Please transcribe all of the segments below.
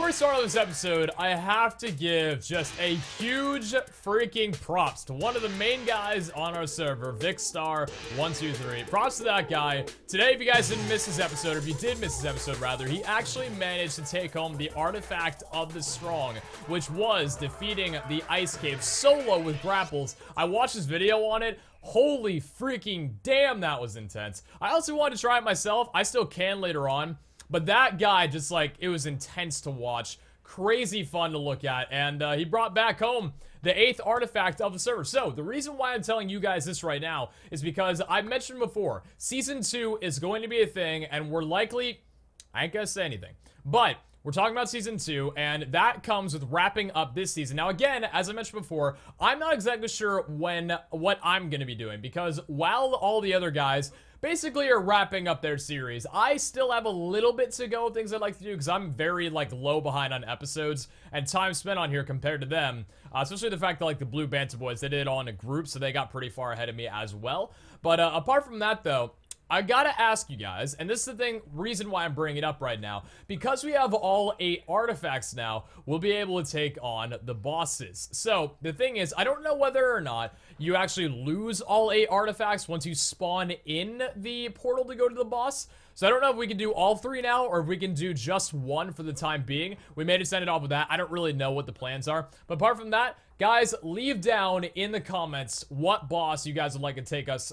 we start on this episode, I have to give just a huge freaking props to one of the main guys on our server, Vicstar123. Props to that guy. Today, if you guys didn't miss this episode, or if you did miss this episode rather, he actually managed to take home the artifact of the strong, which was defeating the ice cave solo with grapples. I watched this video on it. Holy freaking damn, that was intense. I also wanted to try it myself. I still can later on. But that guy, just like, it was intense to watch. Crazy fun to look at. And he brought back home the 8th artifact of the server. So, the reason why I'm telling you guys this right now is because I've mentioned before, Season 2 is going to be a thing, and we're likely... I ain't gonna say anything. But... we're talking about Season 2, and that comes with wrapping up this season. Now, again, as I mentioned before, I'm not exactly sure what I'm going to be doing, because while all the other guys basically are wrapping up their series, I still have a little bit to go of things I'd like to do, because I'm very, like, low behind on episodes and time spent on here compared to them. Especially the fact that, like, the Blue Banta Boys, they did it all in a group, so they got pretty far ahead of me as well. But apart from that, though, I gotta ask you guys, and this is the reason why I'm bringing it up right now, because we have all 8 artifacts now, we'll be able to take on the bosses. So, the thing is, I don't know whether or not you actually lose all 8 artifacts once you spawn in the portal to go to the boss. So I don't know if we can do all 3 now, or if we can do just 1 for the time being. We may just end it off with that. I don't really know what the plans are. But apart from that, guys, leave down in the comments what boss you guys would like to take us,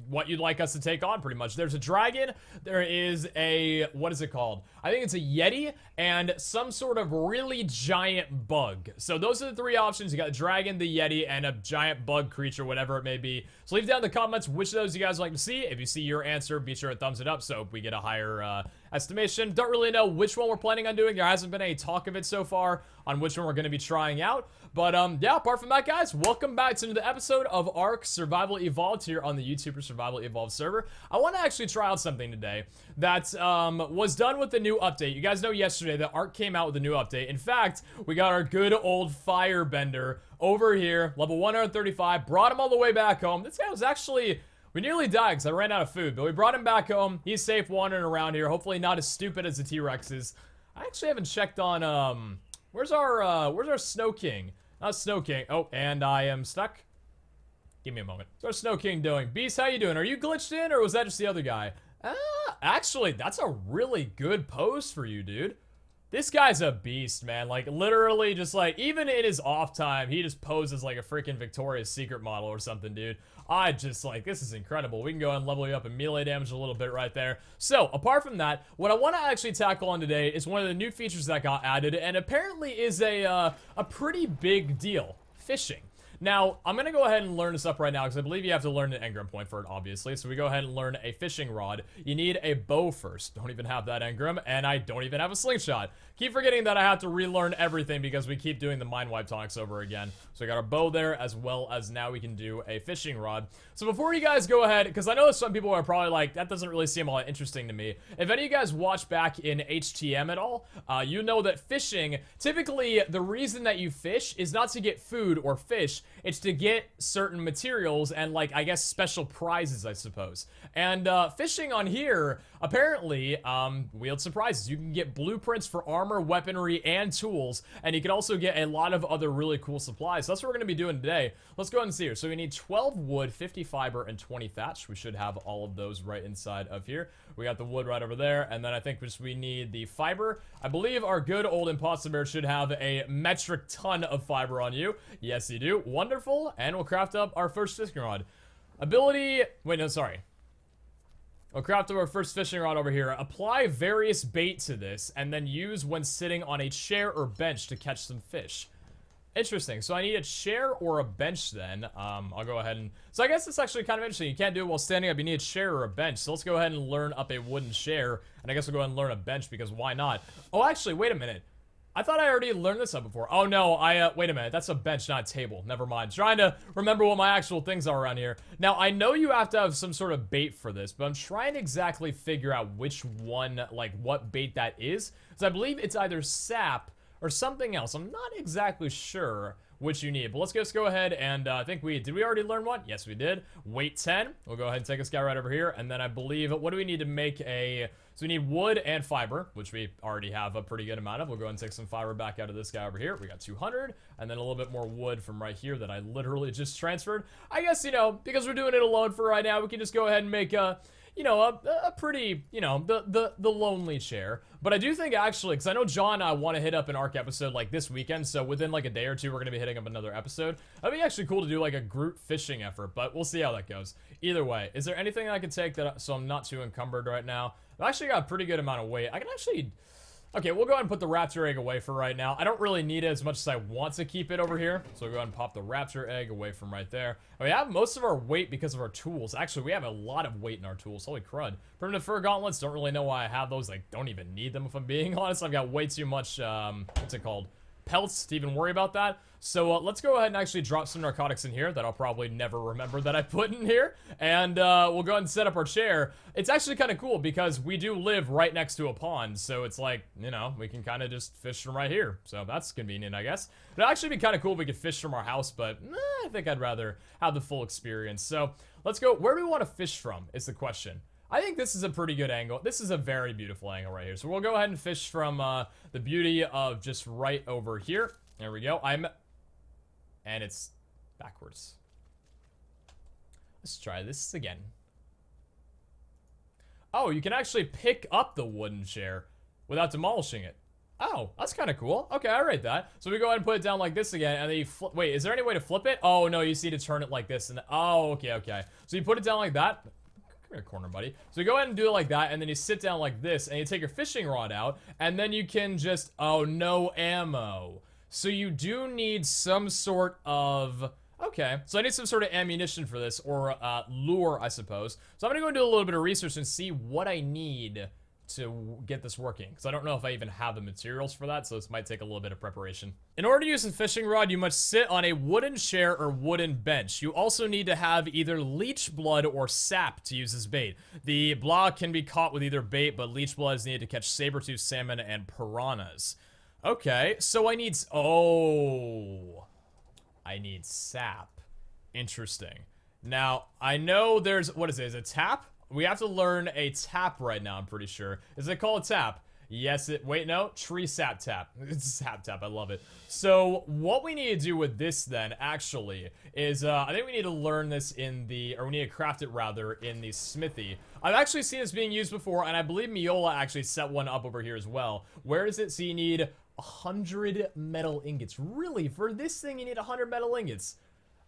what you'd like us to take on, pretty much. There's a dragon, there is a, what is it called? I think it's a yeti, and some sort of really giant bug. So those are the 3 options. You got the dragon, the yeti, and a giant bug creature, whatever it may be. So leave down in the comments which of those you guys would like to see. If you see your answer, be sure to thumbs it up so we get a higher estimation. Don't really know which one we're planning on doing. There hasn't been any talk of it so far on which one we're going to be trying out. But yeah, apart from that, guys, welcome back to the episode of ARK Survival Evolved here on the YouTuber Survival Evolved server. I want to actually try out something today that was done with the new update. You guys know yesterday that ARK came out with a new update. In fact, we got our good old firebender over here, level 135, brought him all the way back home. This guy was actually... we nearly died because I ran out of food, but we brought him back home. He's safe wandering around here. Hopefully not as stupid as the T-Rex is. I actually haven't checked on, where's our Snow King? Not Snow King. Oh, and I am stuck. Give me a moment. What's our Snow King doing? Beast, how you doing? Are you glitched in, or was that just the other guy? Actually, that's a really good pose for you, dude. This guy's a beast, man. Like, literally just, like, even in his off time, he just poses like a freaking Victoria's Secret model or something, dude. I just, like, this is incredible. We can go ahead and level you up in melee damage a little bit right there. So, apart from that, what I want to actually tackle on today is one of the new features that got added, and apparently is a pretty big deal. Fishing. Now, I'm going to go ahead and learn this up right now because I believe you have to learn an engram point for it, obviously. So we go ahead and learn a fishing rod. You need a bow first. Don't even have that engram, and I don't even have a slingshot. Keep forgetting that I have to relearn everything because we keep doing the mind wipe talks over again. So we got our bow there, as well as now we can do a fishing rod. So before you guys go ahead, because I know some people are probably like, that doesn't really seem all that interesting to me. If any of you guys watch back in HTM at all, you know that fishing, typically the reason that you fish is not to get food or fish. It's to get certain materials and, like, I guess special prizes, I suppose. And fishing on here apparently wields some prizes. You can get blueprints for armor, weaponry, and tools, and you can also get a lot of other really cool supplies. So that's what we're going to be doing today. Let's go ahead and see here. So we need 12 wood, 50 fiber, and 20 thatch. We should have all of those right inside of here. We got the wood right over there, and then I think we need the fiber. I believe our good old imposter bear should have a metric ton of fiber on you. Yes, you do. Wonderful. And we'll craft up our first fishing rod. Ability... wait, no, sorry. We'll craft up our first fishing rod over here. Apply various bait to this, and then use when sitting on a chair or bench to catch some fish. Interesting. So I need a chair or a bench then. I'll go ahead and... so I guess it's actually kind of interesting. You can't do it while standing up. You need a chair or a bench. So let's go ahead and learn up a wooden chair. And I guess we'll go ahead and learn a bench because why not? Oh, actually, wait a minute. I thought I already learned this up before. Oh, no. Wait a minute. That's a bench, not a table. Never mind. Trying to remember what my actual things are around here. Now, I know you have to have some sort of bait for this, but I'm trying to exactly figure out which one, like, what bait that is. Because I believe it's either sap or something else. I'm not exactly sure which you need. But let's just go ahead and I think did we already learn one? Yes, we did. Weight 10. We'll go ahead and take this guy right over here. And then I believe, what do we need to make a So we need wood and fiber, which we already have a pretty good amount of. We'll go ahead and take some fiber back out of this guy over here. We got 200, and then a little bit more wood from right here that I literally just transferred. I guess, you know, because we're doing it alone for right now, we can just go ahead and make a, you know, a pretty, you know, the lonely chair. But I do think actually, because I know John and I want to hit up an ARK episode like this weekend, so within like a day or two, we're going to be hitting up another episode. That'd be actually cool to do like a group fishing effort, but we'll see how that goes. Either way, is there anything I can take that so I'm not too encumbered right now? I've actually got a pretty good amount of weight. I can actually... Okay, we'll go ahead and put the raptor egg away for right now. I don't really need it as much as I want to keep it over here. So we'll go ahead and pop the raptor egg away from right there. And we have most of our weight because of our tools. Actually, we have a lot of weight in our tools. Holy crud. Primitive fur gauntlets, don't really know why I have those. I don't even need them if I'm being honest. I've got way too much, what's it called? Pelts to even worry about that. So let's go ahead and actually drop some narcotics in here that I'll probably never remember that I put in here. And we'll go ahead and set up our chair. It's actually kind of cool because we do live right next to a pond. So it's like, you know, we can kind of just fish from right here. So that's convenient, I guess. It'd actually be kind of cool if we could fish from our house, but I think I'd rather have the full experience. So let's go. Where do we want to fish from is the question. I think this is a pretty good angle. This is a very beautiful angle right here. So we'll go ahead and fish from the beauty of just right over here. There we go. And it's backwards. Let's try this again. Oh, you can actually pick up the wooden chair without demolishing it. Oh, that's kind of cool. Okay, I rate that. So we go ahead and put it down like this again, and then you flip. Wait, is there any way to flip it? Oh, no, you just need to turn it like this. And oh, okay. So you put it down like that. Come here, corner buddy. So you go ahead and do it like that, and then you sit down like this, and you take your fishing rod out, and then you can just, oh, no ammo. So you do need some sort of, okay, so I need some sort of ammunition for this, or lure, I suppose. So I'm gonna go do a little bit of research and see what I need to get this working, because I don't know if I even have the materials for that, so this might take a little bit of preparation. In order to use a fishing rod, you must sit on a wooden chair or wooden bench. You also need to have either leech blood or sap to use as bait. The blah can be caught with either bait, but leech blood is needed to catch saber-tooth salmon and piranhas. Okay, so I need... Oh. I need sap. Interesting. Now, I know there's... What is it? Is it tap? We have to learn a tap right now, I'm pretty sure. Is it called a tap? Yes, it... Wait, no. Tree sap tap. It's sap tap. I love it. So, what we need to do with this, then, actually, is... I think we need to learn this in the... Or we need to craft it, rather, in the smithy. I've actually seen this being used before, and I believe Miola actually set one up over here as well. Where is it? So you need 100 metal ingots. Really? For this thing, you need 100 metal ingots.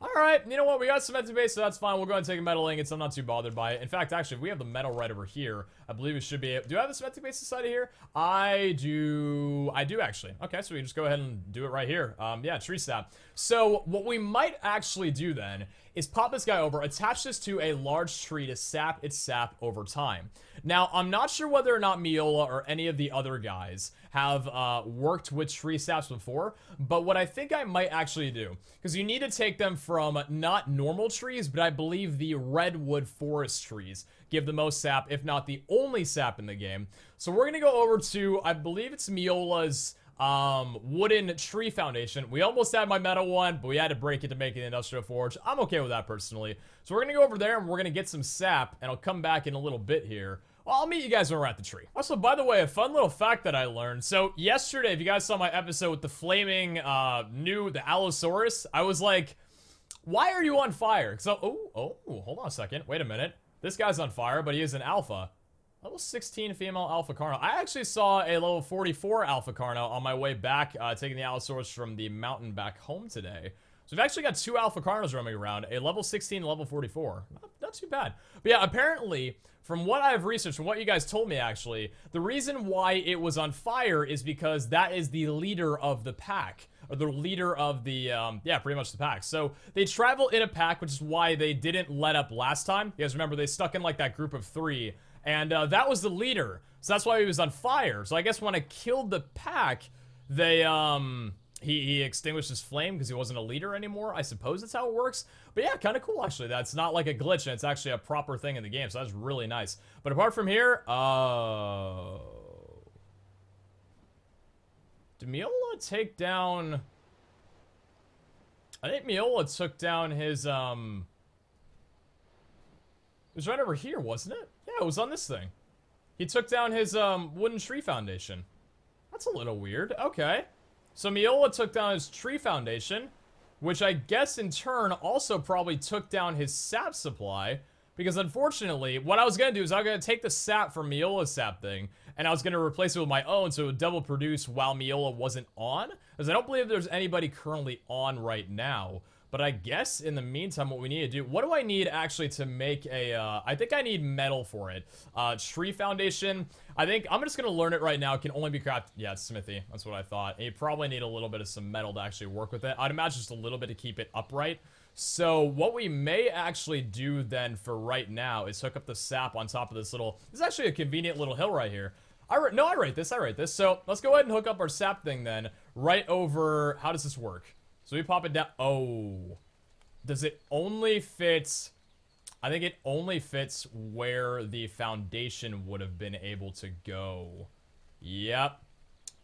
Alright, you know what? We got cemented base, so that's fine. We'll go ahead and take a metal ingots. I'm not too bothered by it. In fact, actually, we have the metal right over here. I believe we should be able... Do I have the cemented base inside of here? I do, actually. Okay, so we just go ahead and do it right here. Yeah, tree sap. So, what we might actually do, then, is pop this guy over, attach this to a large tree to sap its sap over time. Now, I'm not sure whether or not Miola or any of the other guys have worked with tree saps before, but what I think I might actually do, because you need to take them from not normal trees, but I believe the redwood forest trees give the most sap, if not the only sap in the game. So we're gonna go over to, I believe it's Miola's wooden tree foundation. We almost had my metal one, but we had to break it to make an industrial forge. I'm okay with that personally. So we're gonna go over there and we're gonna get some sap, and I'll come back in a little bit here. Well, I'll meet you guys when we're at the tree. Also, by the way, a fun little fact that I learned. So yesterday, if you guys saw my episode with the flaming, the Allosaurus, I was like, why are you on fire? So, oh, hold on a second. Wait a minute. This guy's on fire, but he is an alpha. Level 16 female alpha carno. I actually saw a level 44 alpha carno on my way back, taking the Allosaurus from the mountain back home today. So we've actually got 2 alpha carnos roaming around, a level 16 and level 44. Not too bad. But yeah, apparently, from what I've researched, from what you guys told me actually, the reason why it was on fire is because that is the leader of the pack. Or the leader of the, yeah, pretty much the pack. So they travel in a pack, which is why they didn't let up last time. You guys remember, they stuck in like that group of 3. And that was the leader. So that's why he was on fire. So I guess when I killed the pack, they, he extinguished his flame because he wasn't a leader anymore. I suppose that's how it works. But yeah, kind of cool, actually. That's not like a glitch, and it's actually a proper thing in the game. So that's really nice. But apart from here, did Miola take down... I think Miola took down his, it was right over here, wasn't it? Yeah, it was on this thing. He took down his wooden tree foundation. That's a little weird. Okay. So Miola took down his tree foundation, which I guess in turn also probably took down his sap supply. Because unfortunately, what I was going to do is I was going to take the sap from Miola's sap thing, and I was going to replace it with my own so it would double produce while Miola wasn't on. Because I don't believe there's anybody currently on right now. But I guess in the meantime, what we need to do, what do I need actually to make a, I think I need metal for it. Tree foundation, I think, I'm just going to learn it right now. It can only be crafted, yeah, it's smithy. That's what I thought. And you probably need a little bit of some metal to actually work with it. I'd imagine just a little bit to keep it upright. So what we may actually do then for right now is hook up the sap on top of this little, this is actually a convenient little hill right here. I rate this. So let's go ahead and hook up our sap thing then right over, how does this work? So we pop it down. Oh, does it only fit? I think it only fits where the foundation would have been able to go. Yep.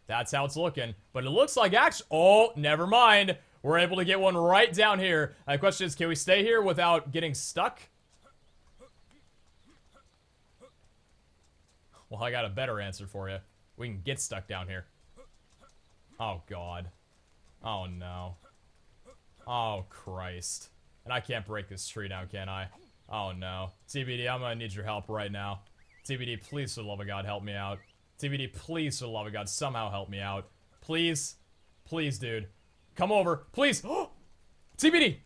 That's how it's looking. But it looks like actually, oh, never mind. We're able to get one right down here. The question is, can we stay here without getting stuck? Well, I got a better answer for you. We can get stuck down here. Oh, God. Oh, no. Oh, Christ. And I can't break this tree now, can I? Oh, no. TBD, I'm gonna need your help right now. TBD, please, for the love of God, help me out. TBD, please, for the love of God, somehow help me out. Please. Please, dude. Come over. Please. TBD!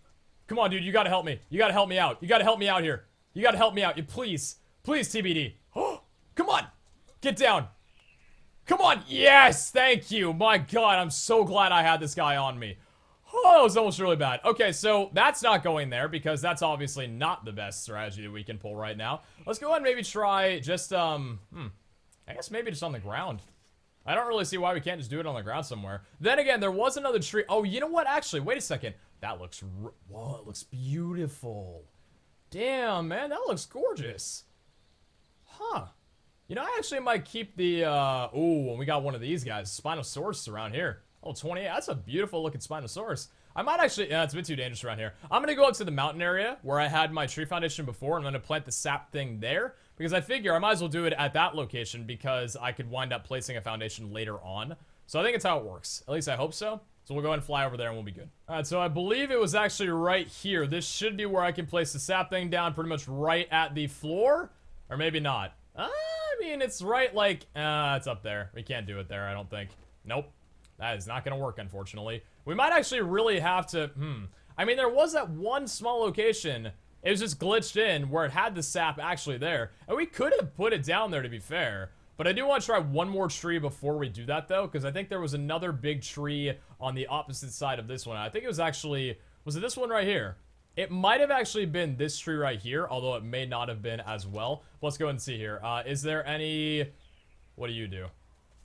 Come on, dude. You gotta help me. You gotta help me out. You gotta help me out here. You gotta help me out. Please. Please, TBD. Come on. Get down. Come on. Yes. Thank you. My God. I'm so glad I had this guy on me. Oh, it was almost really bad. Okay, so that's not going there because that's obviously not the best strategy that we can pull right now. Let's go ahead and maybe try just, I guess maybe just on the ground. I don't really see why we can't just do it on the ground somewhere. Then again, there was another tree. Oh, you know what? Actually, wait a second. That looks, whoa, it looks beautiful. Damn, man, that looks gorgeous. Huh. You know, I actually might keep the, ooh, we got one of these guys. Spinosaurus around here. Oh, 28. That's a beautiful looking Spinosaurus. I might actually, yeah, it's a bit too dangerous around here. I'm gonna go up to the mountain area where I had my tree foundation before, and I'm gonna plant the sap thing there because I figure I might as well do it at that location because I could wind up placing a foundation later on. So I think it's how it works. At least I hope so. So we'll go ahead and fly over there and we'll be good. All right, so I believe it was actually right here. This should be where I can place the sap thing down pretty much right at the floor, or maybe not. I mean, it's right like, it's up there. We can't do it there, I don't think. Nope. That is not going to work, unfortunately. We might actually really have to, I mean, there was that one small location. It was just glitched in where it had the sap actually there. And we could have put it down there, to be fair. But I do want to try one more tree before we do that, though. Because I think there was another big tree on the opposite side of this one. I think it was actually, was it this one right here? It might have actually been this tree right here. Although it may not have been as well. Let's go and see here. Is there any, what do you do?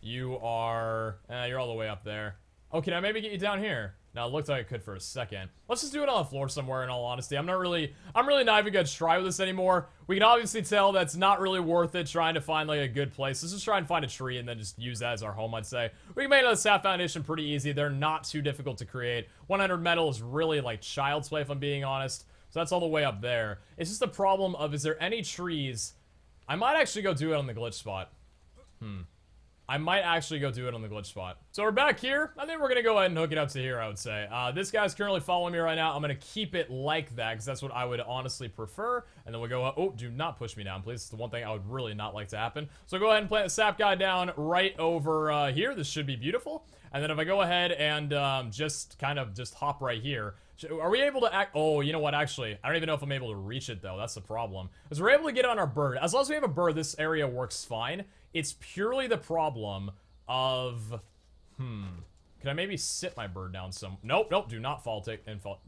You are, you're all the way up there. Oh, can I maybe get you down here? Now, it looked like I could for a second. Let's just do it on the floor somewhere, in all honesty. I'm really not even gonna try with this anymore. We can obviously tell that's not really worth it trying to find, like, a good place. Let's just try and find a tree and then just use that as our home, I'd say. We can make another sap foundation pretty easy. They're not too difficult to create. 100 metal is really, like, child's play, if I'm being honest. So that's all the way up there. It's just the problem of, is there any trees? I might actually go do it on the glitch spot. I might actually go do it on the glitch spot. So we're back here. I think we're gonna go ahead and hook it up to here, I would say. This guy's currently following me right now. I'm gonna keep it like that, because that's what I would honestly prefer. And then we'll go, oh, do not push me down, please. It's the one thing I would really not like to happen. So go ahead and plant the sap guy down right over here. This should be beautiful. And then if I go ahead and just kind of just hop right here, are we able to act? Oh, you know what? Actually, I don't even know if I'm able to reach it, though. That's the problem. Because we're able to get on our bird. As long as we have a bird, this area works fine. It's purely the problem of, can I maybe sit my bird down some? Nope, nope. Do not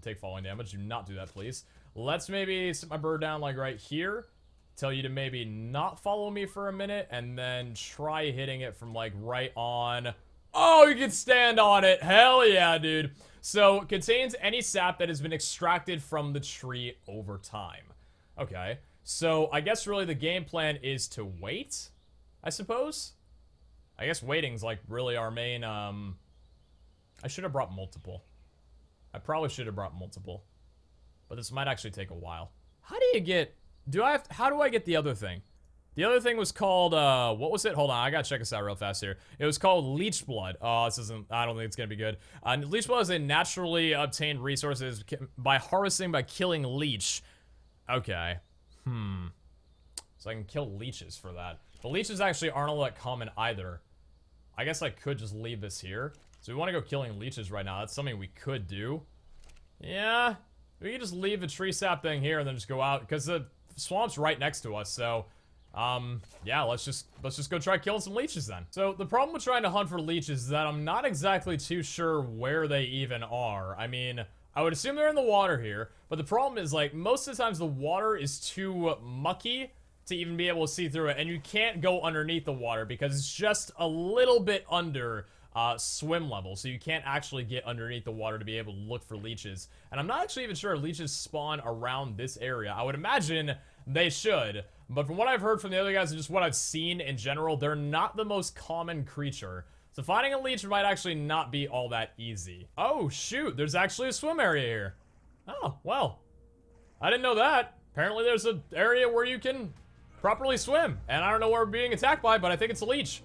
take falling damage. Do not do that, please. Let's maybe sit my bird down like right here. Tell you to maybe not follow me for a minute, and then try hitting it from like right on. Oh, you can stand on it. Hell yeah, dude. So, contains any sap that has been extracted from the tree over time. Okay. So, I guess really the game plan is to wait, I suppose. I guess waiting's like really our main, I should have brought multiple. I probably should have brought multiple. But this might actually take a while. How do you get, how do I get the other thing? The other thing was called, what was it? Hold on, I gotta check this out real fast here. It was called leech blood. Oh, this isn't, I don't think it's gonna be good. Leech blood is a naturally obtained resources by harvesting by killing leech. Okay. So I can kill leeches for that. The leeches actually aren't all that common either. I guess I could just leave this here. So we want to go killing leeches right now. That's something we could do. Yeah. We could just leave the tree sap thing here and then just go out. Because the swamp's right next to us, so... yeah, let's just go try killing some leeches then. So the problem with trying to hunt for leeches is that I'm not exactly too sure where they even are. I mean, I would assume they're in the water here, but the problem is, like, most of the times the water is too mucky to even be able to see through it, and you can't go underneath the water because it's just a little bit under swim level, so you can't actually get underneath the water to be able to look for leeches. And I'm not actually even sure if leeches spawn around this area. I would imagine they should, but from what I've heard from the other guys and just what I've seen in general, they're not the most common creature. So finding a leech might actually not be all that easy. Oh shoot, there's actually a swim area here. Oh, well, I didn't know that. Apparently there's an area where you can properly swim, and I don't know what we're being attacked by, but I think it's a leech.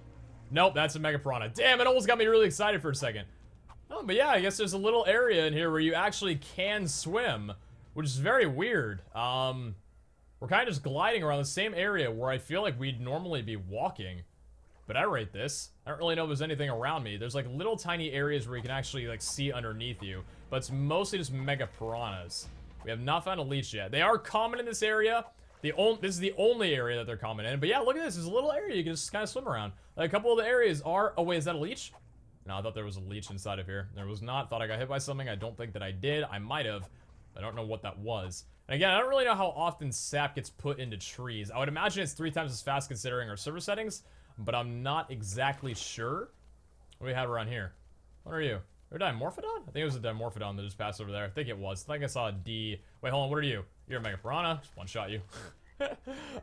Nope, that's a mega piranha. Damn, it almost got me really excited for a second. Oh, but yeah, I guess there's a little area in here where you actually can swim, which is very weird. We're kind of just gliding around the same area where I feel like we'd normally be walking. But I rate this. I don't really know if there's anything around me. There's like little tiny areas where you can actually like see underneath you, but it's mostly just mega piranhas. We have not found a leech yet. They are common in this area. This is the only area that they're common in. But yeah, look at this. There's a little area you can just kind of swim around. Like, a couple of the areas are... Oh, wait, is that a leech? No, I thought there was a leech inside of here. There was not. Thought I got hit by something. I don't think that I did. I might have. I don't know what that was. And again, I don't really know how often sap gets put into trees. I would imagine it's 3 times as fast considering our server settings, but I'm not exactly sure. What do we have around here? What are you? Or Dimorphodon? I think it was a Dimorphodon that just passed over there. I think it was. I think I saw a D. Wait, hold on. What are you? You're a mega piranha. Just one-shot you.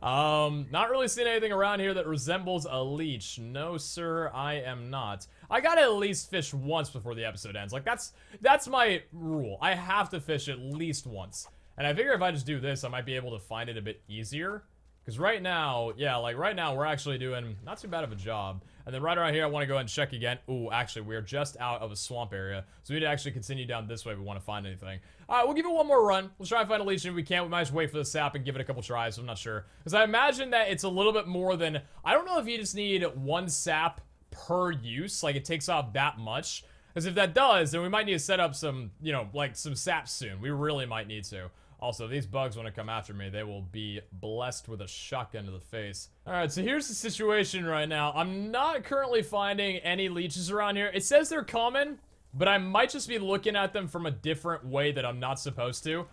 Not really seeing anything around here that resembles a leech. No, sir, I am not. I gotta at least fish once before the episode ends. Like, that's my rule. I have to fish at least once. And I figure if I just do this, I might be able to find it a bit easier. Because right now, yeah, like right now, we're actually doing not too bad of a job. And then right around here, I want to go ahead and check again. Ooh, actually, we're just out of a swamp area. So we need to actually continue down this way if we want to find anything. All right, we'll give it one more run. We'll try and find a leech, and if we can't, we might just wait for the sap and give it a couple tries. I'm not sure. Because I imagine that it's a little bit more than... I don't know if you just need 1 sap per use. Like, it takes off that much. Because if that does, then we might need to set up some, you know, like some sap soon. We really might need to. Also, these bugs want to come after me. They will be blessed with a shotgun to the face. Alright, so here's the situation right now. I'm not currently finding any leeches around here. It says they're common, but I might just be looking at them from a different way that I'm not supposed to.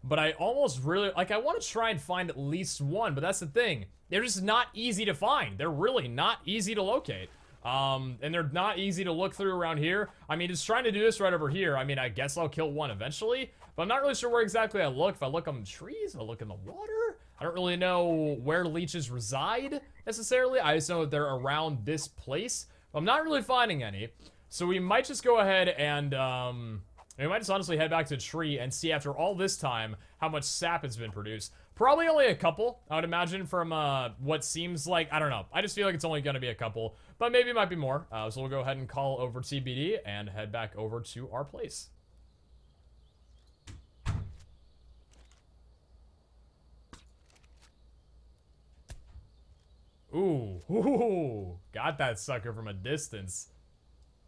But I almost really... Like, I want to try and find at least one, but that's the thing. They're just not easy to find. They're really not easy to locate. And they're not easy to look through around here. I mean, just trying to do this right over here. I mean, I guess I'll kill one eventually. But I'm not really sure where exactly I look. If I look on the trees, if I look in the water. I don't really know where leeches reside, necessarily. I just know that they're around this place. But I'm not really finding any. So we might just go ahead and, we might just honestly head back to the tree and see after all this time how much sap has been produced. Probably only a couple, I would imagine, from what seems like, I don't know. I just feel like it's only going to be a couple, but maybe it might be more. So we'll go ahead and call over TBD and head back over to our place. Ooh, got that sucker from a distance.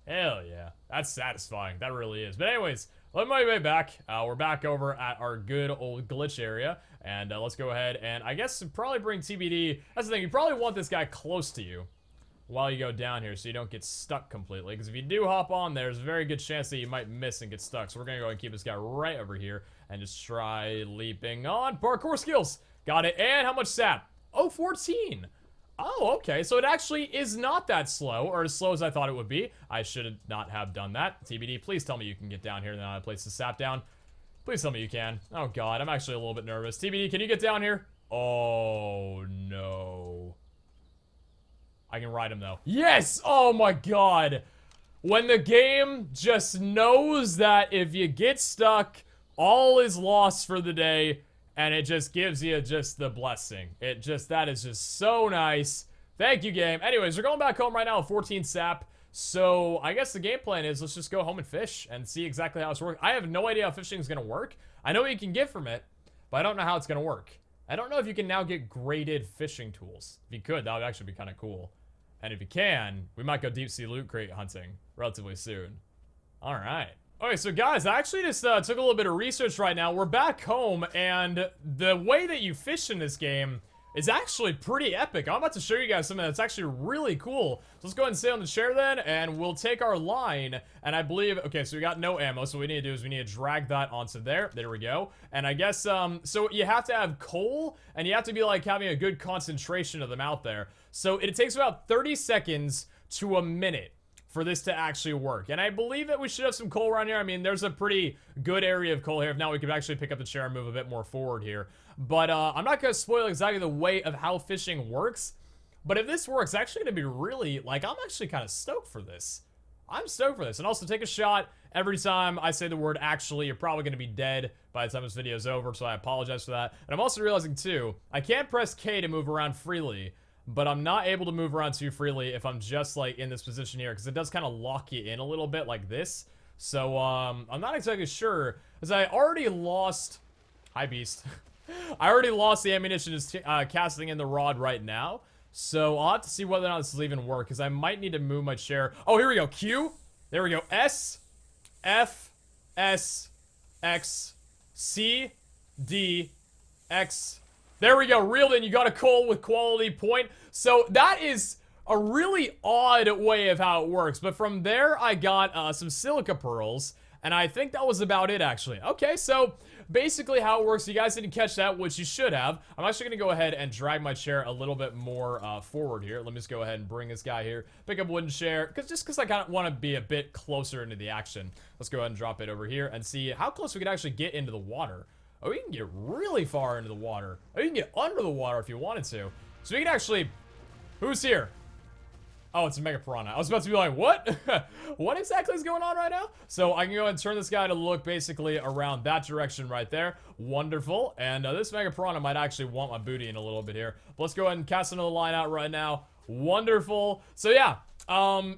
Hell yeah, that's satisfying. That really is. But anyways, on my way back, we're back over at our good old glitch area, and let's go ahead and I guess probably bring TBD. That's the thing, you probably want this guy close to you while you go down here so you don't get stuck completely, because if you do hop on there, there's a very good chance that you might miss and get stuck. So we're gonna go ahead and keep this guy right over here and just try leaping on. Parkour skills, got it. And how much sap? Oh, 14. Oh, okay, so it actually is not that slow, or as slow as I thought it would be. I should not have done that. TBD, please tell me you can get down here and then I place the sap down. Please tell me you can. Oh god, I'm actually a little bit nervous. TBD, can you get down here? Oh no. I can ride him though. Yes! Oh my god. When the game just knows that if you get stuck, all is lost for the day, and it just gives you just the blessing. That is just so nice. Thank you, game. Anyways, we're going back home right now with 14 sap. So I guess the game plan is let's just go home and fish and see exactly how it's working. I have no idea how fishing is going to work. I know what you can get from it, but I don't know how it's going to work. I don't know if you can now get graded fishing tools. If you could, that would actually be kind of cool. And if you can, we might go deep sea loot crate hunting relatively soon. All right. Okay, so guys, I actually just took a little bit of research right now. We're back home, and the way that you fish in this game is actually pretty epic. I'm about to show you guys something that's actually really cool. So let's go ahead and sit on the chair then, and we'll take our line, and I believe, okay, so we got no ammo, so what we need to do is we need to drag that onto there. There we go. And I guess, so you have to have coal, and you have to be, like, having a good concentration of them out there. So it takes about 30 seconds to a minute for this to actually work. And I believe that we should have some coal around here. I mean, there's a pretty good area of coal here. If not, we could actually pick up the chair and move a bit more forward here. But I'm not going to spoil exactly the way of how fishing works. But if this works, it's actually going to be really, like, I'm actually kind of stoked for this. I'm stoked for this. And also, take a shot every time I say the word actually. You're probably going to be dead by the time this video is over, so I apologize for that. And I'm also realizing, too, I can't press K to move around freely, but I'm not able to move around too freely if I'm just, like, in this position here, because it does kind of lock you in a little bit like this. So, I'm not exactly sure, because I already lost... Hi, Beast. I already lost the ammunition just casting in the rod right now. So I'll have to see whether or not this will even work, because I might need to move my chair. Oh, here we go. Q. There we go. S, F, S, X, C, D, X. There we go. Reeled in. You got a coal with quality point. So that is a really odd way of how it works. But from there, I got some silica pearls. And I think that was about it, actually. Okay, so basically how it works, you guys didn't catch that, which you should have. I'm actually going to go ahead and drag my chair a little bit more forward here. Let me just go ahead and bring this guy here. Pick up wooden chair, just because I kind of want to be a bit closer into the action. Let's go ahead and drop it over here and see how close we can actually get into the water. Oh, we can get really far into the water. Oh, you can get under the water if you wanted to. So we can actually... Who's here? Oh, it's a Mega Piranha. I was about to be like, what? What exactly is going on right now? So I can go ahead and turn this guy to look basically around that direction right there. Wonderful. And this Mega Piranha might actually want my booty in a little bit here. But let's go ahead and cast another line out right now. Wonderful. So yeah,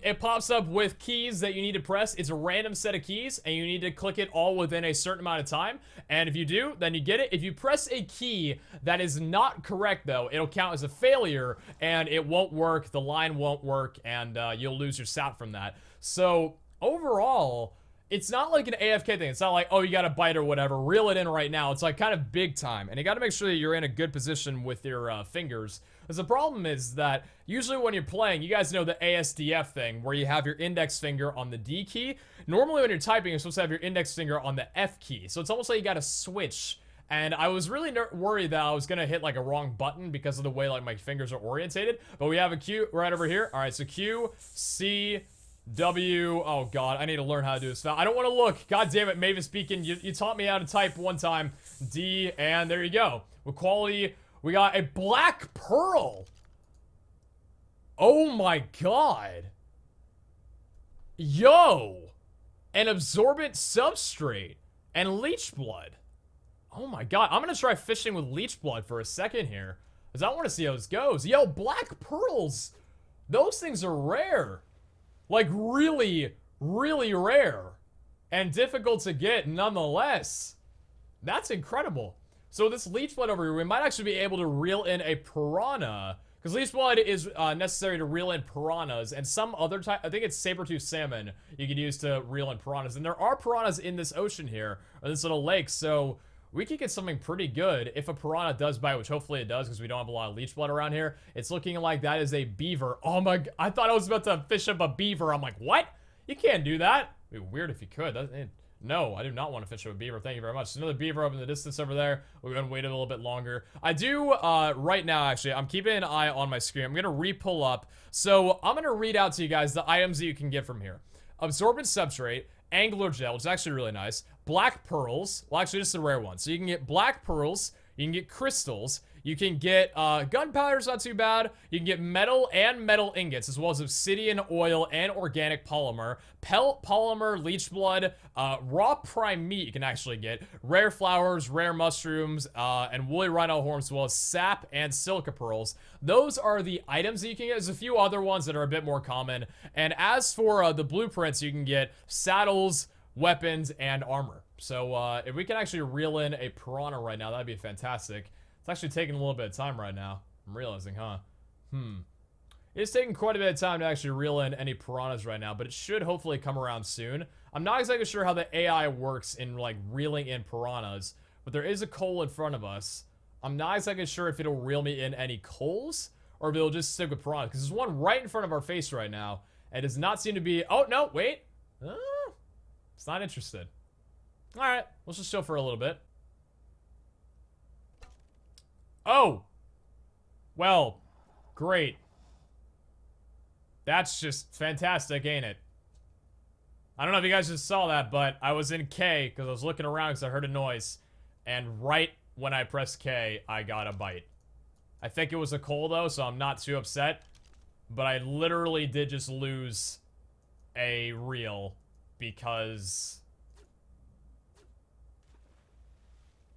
it pops up with keys that you need to press. It's a random set of keys, and you need to click it all within a certain amount of time. And if you do, then you get it. If you press a key that is not correct, though, it'll count as a failure, and it won't work, the line won't work, and you'll lose your sap from that. So, overall, it's not like an AFK thing. It's not like, oh, you got a bite or whatever. Reel it in right now. It's like kind of big time, and you got to make sure that you're in a good position with your fingers. Because the problem is that usually when you're playing, you guys know the ASDF thing where you have your index finger on the D key. Normally when you're typing, you're supposed to have your index finger on the F key. So it's almost like you got to switch. And I was really worried that I was going to hit like a wrong button because of the way like my fingers are orientated. But we have a Q right over here. All right, so Q, C, W. Oh God, I need to learn how to do this now. I don't want to look. God damn it, Mavis Beacon. You taught me how to type one time. D, and there you go. With quality... We got a black pearl. Oh my God. Yo. An absorbent substrate. And leech blood. Oh my God. I'm going to try fishing with leech blood for a second here. Because I want to see how this goes. Yo, black pearls. Those things are rare. Like really, really rare. And difficult to get nonetheless. That's incredible. So this leech blood over here, we might actually be able to reel in a piranha. Because leech blood is necessary to reel in piranhas. And some other type, I think it's saber-tooth salmon you can use to reel in piranhas. And there are piranhas in this ocean here, or this little lake. So we could get something pretty good if a piranha does bite, which hopefully it does because we don't have a lot of leech blood around here. It's looking like that is a beaver. Oh my, I thought I was about to fish up a beaver. I'm like, what? You can't do that. It'd be weird if you could. No, I do not want to fish with a beaver. Thank you very much. There's another beaver up in the distance over there. We're going to wait a little bit longer. I do, right now, actually, I'm keeping an eye on my screen. I'm going to re-pull up. So, I'm going to read out to you guys the items that you can get from here. Absorbent substrate, angler gel, which is actually really nice. Black pearls. Well, actually, this is a rare one. So, you can get black pearls. You can get crystals. You can get gunpowder's not too bad. You can get metal and metal ingots, as well as obsidian, oil, and organic polymer. Pelt polymer, leech blood, raw prime meat you can actually get. Rare flowers, rare mushrooms, and woolly rhino horns, as well as sap and silica pearls. Those are the items that you can get. There's a few other ones that are a bit more common. And as for the blueprints, you can get saddles, weapons, and armor. So if we can actually reel in a piranha right now, that'd be fantastic. It's actually taking a little bit of time right now. I'm realizing, huh? It's taking quite a bit of time to actually reel in any piranhas right now, but it should hopefully come around soon. I'm not exactly sure how the AI works in like reeling in piranhas, but there is a coal in front of us. I'm not exactly sure if it'll reel me in any coals or if it'll just stick with piranhas, because there's one right in front of our face right now. It does not seem to be... Oh, no, wait. It's not interested. All right, let's just chill for a little bit. Oh. Well, great. That's just fantastic, ain't it? I don't know if you guys just saw that, but I was in K because I was looking around because I heard a noise. And right when I pressed K, I got a bite. I think it was a coal, though, so I'm not too upset. But I literally did just lose a reel because...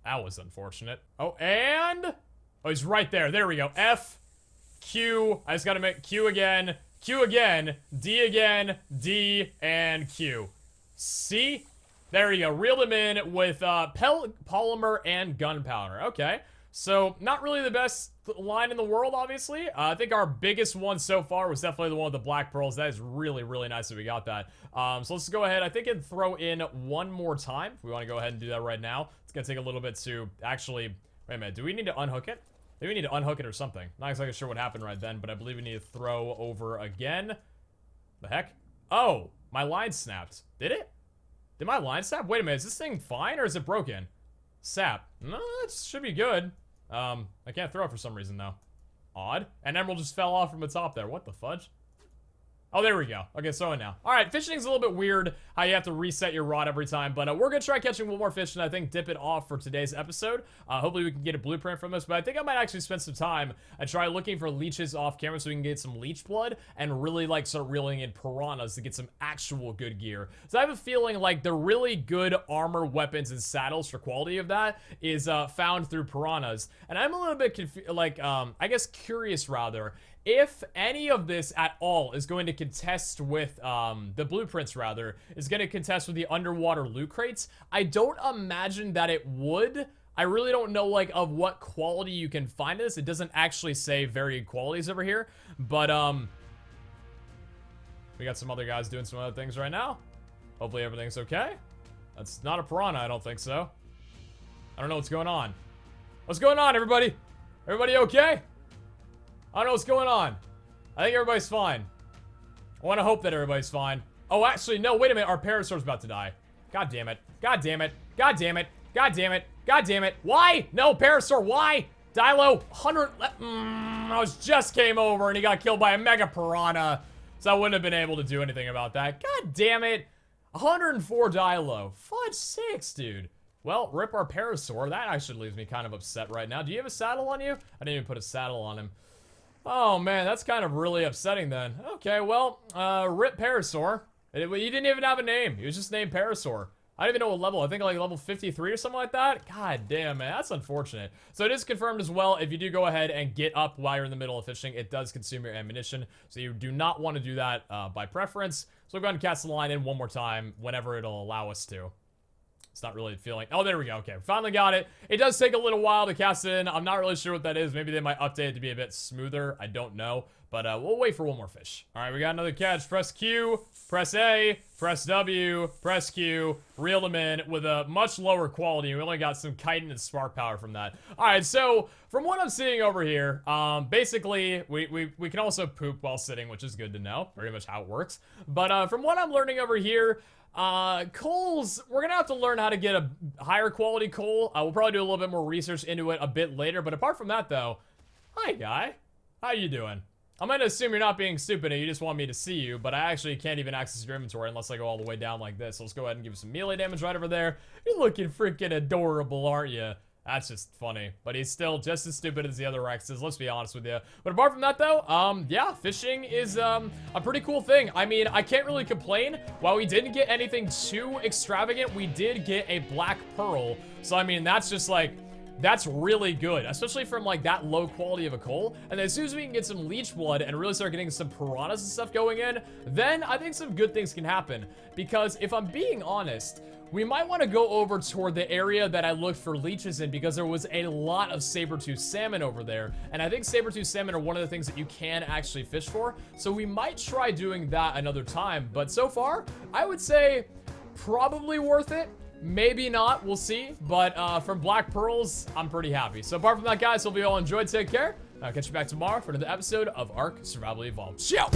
that was unfortunate. Oh, and... oh, he's right there. There we go. F, Q. I just gotta make Q again, D again, D, and Q. C? There you go. Reeled him in with polymer and gunpowder. Okay. So, not really the best line in the world, obviously. I think our biggest one so far was definitely the one with the black pearls. That is really, really nice that we got that. So let's go ahead, I think, and throw in one more time. If we want to go ahead and do that right now. It's going to take a little bit to actually... wait a minute, do we need to unhook it? Maybe we need to unhook it or something. Not exactly sure what happened right then, but I believe we need to throw over again. The heck? Oh, my line snapped. Did it? Did my line snap? Wait a minute, is this thing fine or is it broken? Sap. No, it should be good. I can't throw it for some reason, though. Odd. An emerald just fell off from the top there. What the fudge? Oh, there we go. Okay, so now. Alright, fishing's a little bit weird, how you have to reset your rod every time, but we're gonna try catching one more fish and I think dip it off for today's episode. Hopefully we can get a blueprint from this, but I think I might actually spend some time and try looking for leeches off camera so we can get some leech blood and really like start reeling in piranhas to get some actual good gear. So I have a feeling like the really good armor, weapons, and saddles for quality of that is found through piranhas. And I'm a little bit I guess curious rather, if any of this at all is going to contest with, the blueprints rather, is going to contest with the underwater loot crates. I don't imagine that it would. I really don't know, like, of what quality you can find this. It doesn't actually say varied qualities over here, but, we got some other guys doing some other things right now. Hopefully everything's okay. That's not a piranha, I don't think so. I don't know what's going on. What's going on, everybody? Everybody okay? I don't know what's going on. I think everybody's fine. I want to hope that everybody's fine. Oh, actually, no, wait a minute. Our parasaur's about to die. God damn it. God damn it. God damn it. God damn it. God damn it. Why? No, parasaur, why? Dilo, 100... I was just came over and he got killed by a mega piranha. So I wouldn't have been able to do anything about that. God damn it. 104 Dilo. Fudge 6, dude. Well, rip our parasaur. That actually leaves me kind of upset right now. Do you have a saddle on you? I didn't even put a saddle on him. Oh, man, that's kind of really upsetting then. Okay, well, rip Parasaur. He didn't even have a name. He was just named Parasaur. I don't even know what level. I think like level 53 or something like that. God damn, man, that's unfortunate. So it is confirmed as well, if you do go ahead and get up while you're in the middle of fishing, it does consume your ammunition. So you do not want to do that by preference. So we'll go ahead and cast the line in one more time whenever it'll allow us to. It's not really feeling... oh, there we go. Okay, finally got it. It does take a little while to cast it in. I'm not really sure what that is. Maybe they might update it to be a bit smoother. I don't know. But we'll wait for one more fish. All right, we got another catch. Press Q, press A, press W, press Q. Reel them in with a much lower quality. We only got some chitin and spark power from that. All right, so from what I'm seeing over here, basically, we can also poop while sitting, which is good to know. Very much how it works. But from what I'm learning over here... coals, we're gonna have to learn how to get a higher quality coal. We'll probably do a little bit more research into it a bit later, but apart from that though, hi guy, how you doing? I'm gonna assume you're not being stupid and you just want me to see you, but I actually can't even access your inventory unless I go all the way down like this. So let's go ahead and give you some melee damage right over there. You're looking freaking adorable, aren't you? That's just funny. But he's still just as stupid as the other Rexes, let's be honest with you. But apart from that, though, yeah, fishing is, a pretty cool thing. I mean, I can't really complain. While we didn't get anything too extravagant, we did get a black pearl. So, I mean, that's just, like, that's really good, especially from, like, that low quality of a coal. And then as soon as we can get some leech blood and really start getting some piranhas and stuff going in, then I think some good things can happen. Because if I'm being honest, we might want to go over toward the area that I looked for leeches in, because there was a lot of saber-tooth salmon over there. And I think saber-tooth salmon are one of the things that you can actually fish for. So we might try doing that another time. But so far, I would say probably worth it. Maybe not, we'll see. But from Black Pearls, I'm pretty happy. So apart from that, guys, hope you all enjoyed. Take care. I'll catch you back tomorrow for another episode of ARK Survival Evolved. Ciao!